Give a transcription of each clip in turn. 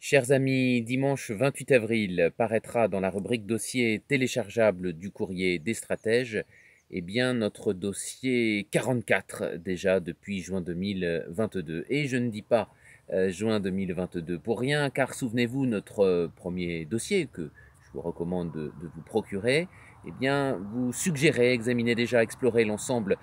Chers amis, dimanche 28 avril paraîtra dans la rubrique dossier téléchargeable du courrier des stratèges, eh bien notre dossier 44 déjà depuis juin 2022. Et je ne dis pas juin 2022 pour rien, car souvenez-vous, notre premier dossier que je vous recommande de vous procurer, eh bien vous suggérez, examiner déjà, explorer l'ensemble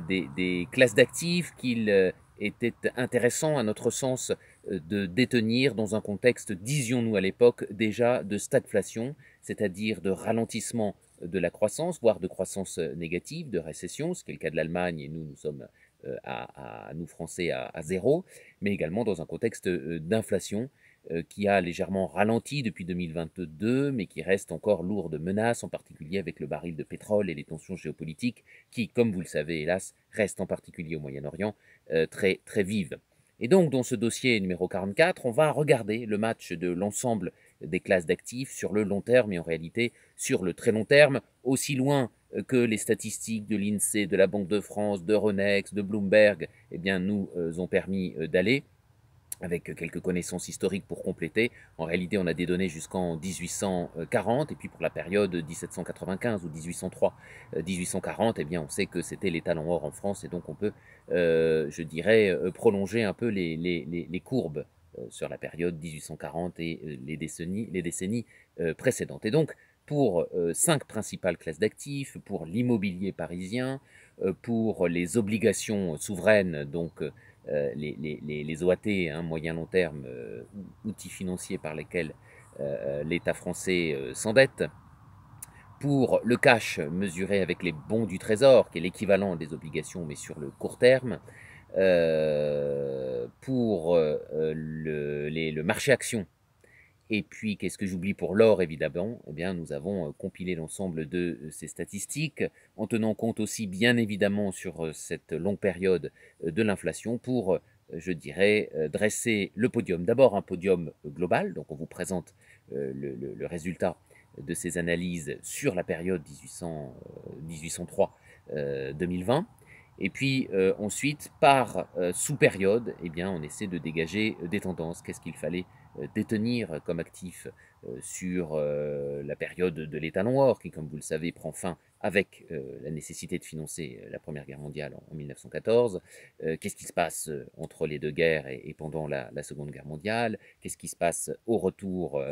des classes d'actifs qu'il était intéressant à notre sens de détenir dans un contexte, disions-nous à l'époque, déjà de stagflation, c'est-à-dire de ralentissement de la croissance, voire de croissance négative, de récession, ce qui est le cas de l'Allemagne, et nous sommes nous Français à zéro, mais également dans un contexte d'inflation qui a légèrement ralenti depuis 2022, mais qui reste encore lourd de menaces, en particulier avec le baril de pétrole et les tensions géopolitiques qui, comme vous le savez, hélas, restent en particulier au Moyen-Orient très, très vives. Et donc, dans ce dossier numéro 44, on va regarder le match de l'ensemble des classes d'actifs sur le long terme et en réalité sur le très long terme, aussi loin que les statistiques de l'INSEE, de la Banque de France, d'Euronext, de Bloomberg, eh bien, nous ont permis d'aller, avec quelques connaissances historiques pour compléter. En réalité, on a des données jusqu'en 1840, et puis pour la période 1795 ou 1803, 1840, eh bien, on sait que c'était les talons or en France, et donc on peut, je dirais, prolonger un peu les courbes sur la période 1840 et les décennies précédentes. Et donc, pour cinq principales classes d'actifs, pour l'immobilier parisien, pour les obligations souveraines, donc les OAT, hein, moyen long terme, outils financiers par lesquels l'État français s'endette, pour le cash mesuré avec les bons du Trésor, qui est l'équivalent des obligations mais sur le court terme, pour le marché action. Et puis, qu'est-ce que j'oublie pour l'or, évidemment? Eh bien, nous avons compilé l'ensemble de ces statistiques, en tenant compte aussi, bien évidemment, sur cette longue période de l'inflation, pour, je dirais, dresser le podium. D'abord, un podium global, donc on vous présente le résultat de ces analyses sur la période 1803-2020. Et puis ensuite, par sous-période, eh bien, on essaie de dégager des tendances. Qu'est-ce qu'il fallait détenir comme actif sur la période de l'étalon or, qui, comme vous le savez, prend fin avec la nécessité de financer la Première Guerre mondiale en 1914. Qu'est-ce qui se passe entre les deux guerres et pendant la Seconde Guerre mondiale? Qu'est-ce qui se passe au retour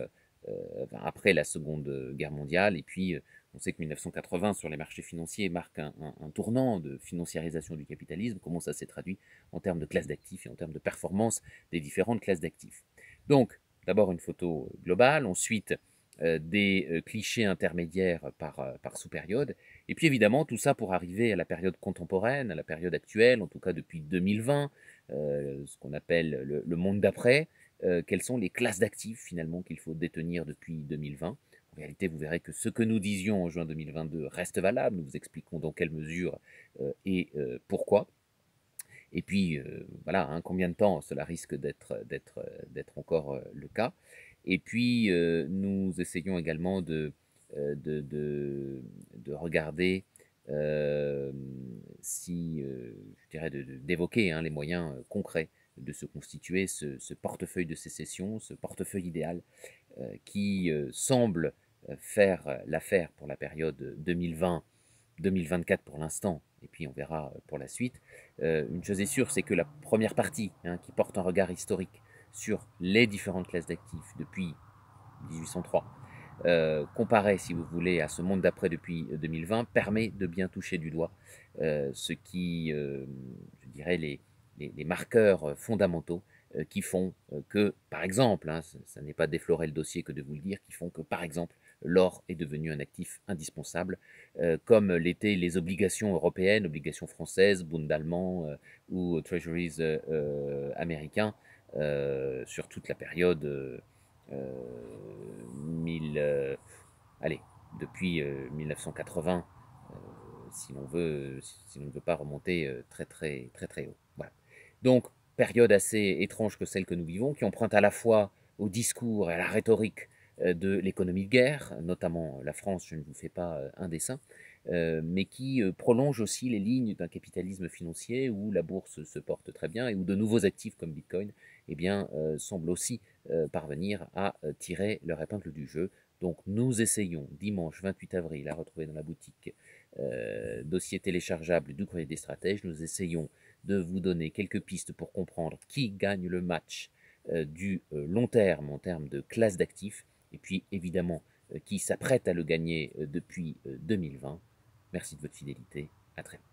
après la Seconde Guerre mondiale? Et puis, on sait que 1980 sur les marchés financiers marque un tournant de financiarisation du capitalisme. Comment ça s'est traduit en termes de classe d'actifs et en termes de performance des différentes classes d'actifs? Donc, d'abord une photo globale, ensuite des clichés intermédiaires par sous-période, et puis évidemment tout ça pour arriver à la période contemporaine, à la période actuelle, en tout cas depuis 2020, ce qu'on appelle le monde d'après. Quelles sont les classes d'actifs finalement qu'il faut détenir depuis 2020? En réalité, vous verrez que ce que nous disions en juin 2022 reste valable. Nous vous expliquons dans quelle mesure et pourquoi. Et puis, voilà, hein, combien de temps cela risque d'être encore le cas. Et puis, nous essayons également de regarder euh, si, je dirais, d'évoquer hein, les moyens concrets de se constituer ce portefeuille de sécession, ce portefeuille idéal qui semble faire l'affaire pour la période 2020-2024 pour l'instant, et puis on verra pour la suite. Une chose est sûre, c'est que la première partie, hein, qui porte un regard historique sur les différentes classes d'actifs depuis 1803, comparé, si vous voulez, à ce monde d'après depuis 2020, permet de bien toucher du doigt ce qui, je dirais, les marqueurs fondamentaux qui font que, par exemple, hein, ça n'est pas déflorer le dossier que de vous le dire, qui font que, par exemple, l'or est devenu un actif indispensable, comme l'étaient les obligations européennes, obligations françaises, Bund allemand ou treasuries américains sur toute la période 1000, allez, depuis 1980, euh, si l'on ne veut pas remonter très très très très haut. Voilà. Donc, période assez étrange que celle que nous vivons, qui emprunte à la fois au discours et à la rhétorique de l'économie de guerre, notamment la France, je ne vous fais pas un dessin, mais qui prolonge aussi les lignes d'un capitalisme financier où la bourse se porte très bien et où de nouveaux actifs comme Bitcoin eh bien, semblent aussi parvenir à tirer leur épingle du jeu. Donc nous essayons dimanche 28 avril à retrouver dans la boutique dossier téléchargeable du courrier des stratèges. Nous essayons de vous donner quelques pistes pour comprendre qui gagne le match du long terme en termes de classe d'actifs et puis évidemment qui s'apprête à le gagner depuis 2020. Merci de votre fidélité. À très vite.